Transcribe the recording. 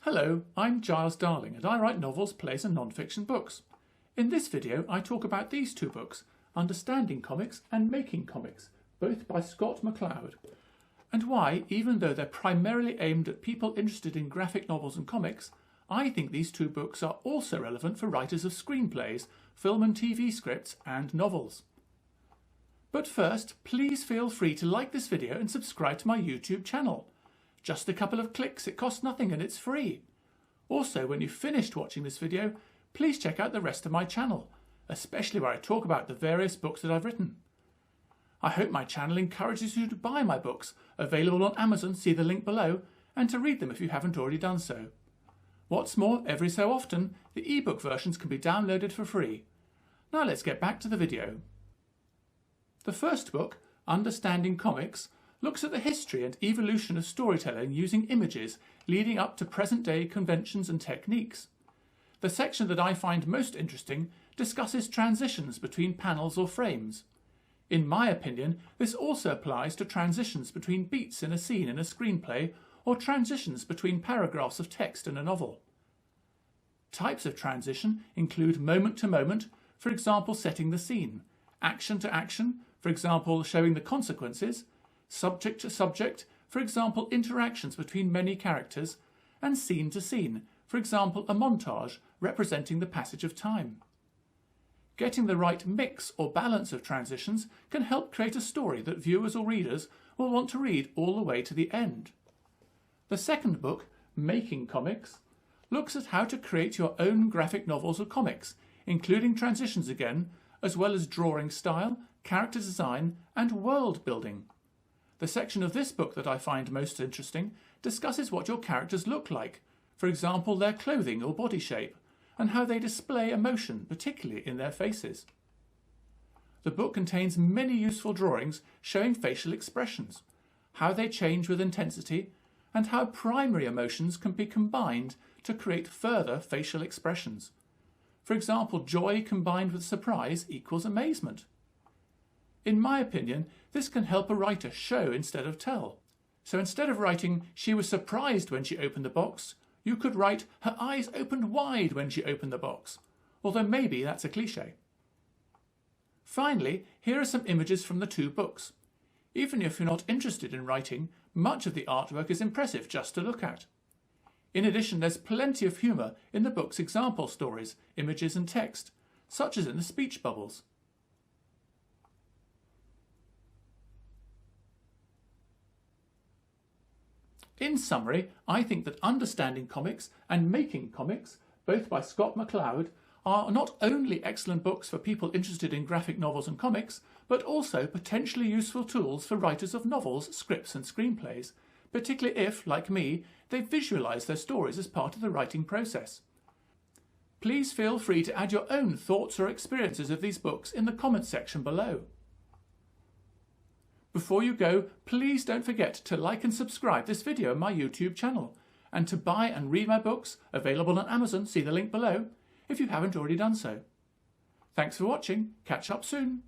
Hello, I'm Giles Darling and I write novels, plays and non-fiction books. In this video I talk about these two books, Understanding Comics and Making Comics, both by Scott McCloud, and why, even though they're primarily aimed at people interested in graphic novels and comics, I think these two books are also relevant for writers of screenplays, film and TV scripts and novels. But first, please feel free to like this video and subscribe to my YouTube channel. Just a couple of clicks, it costs nothing and it's free. Also, when you've finished watching this video, please check out the rest of my channel, especially where I talk about the various books that I've written. I hope my channel encourages you to buy my books, available on Amazon, see the link below, and to read them if you haven't already done so. What's more, every so often, the ebook versions can be downloaded for free. Now let's get back to the video. The first book, Understanding Comics, looks at the history and evolution of storytelling using images leading up to present-day conventions and techniques. The section that I find most interesting discusses transitions between panels or frames. In my opinion, this also applies to transitions between beats in a scene in a screenplay or transitions between paragraphs of text in a novel. Types of transition include moment to moment, for example setting the scene, action to action, for example showing the consequences, subject to subject, for example interactions between many characters, and scene to scene, for example a montage representing the passage of time. Getting the right mix or balance of transitions can help create a story that viewers or readers will want to read all the way to the end. The second book, Making Comics, looks at how to create your own graphic novels or comics, including transitions again, as well as drawing style, character design, and world building. The section of this book that I find most interesting discusses what your characters look like, for example their clothing or body shape, and how they display emotion, particularly in their faces. The book contains many useful drawings showing facial expressions, how they change with intensity, and how primary emotions can be combined to create further facial expressions. For example, joy combined with surprise equals amazement. In my opinion, this can help a writer show instead of tell. So instead of writing, "She was surprised when she opened the box," you could write, "Her eyes opened wide when she opened the box," although maybe that's a cliché. Finally, here are some images from the two books. Even if you're not interested in writing, much of the artwork is impressive just to look at. In addition, there's plenty of humour in the book's example stories, images and text, such as in the speech bubbles. In summary, I think that Understanding Comics and Making Comics, both by Scott McCloud, are not only excellent books for people interested in graphic novels and comics, but also potentially useful tools for writers of novels, scripts and screenplays, particularly if, like me, they visualise their stories as part of the writing process. Please feel free to add your own thoughts or experiences of these books in the comments section below. Before you go, please don't forget to like and subscribe this video on my YouTube channel, and to buy and read my books, available on Amazon, see the link below, if you haven't already done so. Thanks for watching, catch up soon.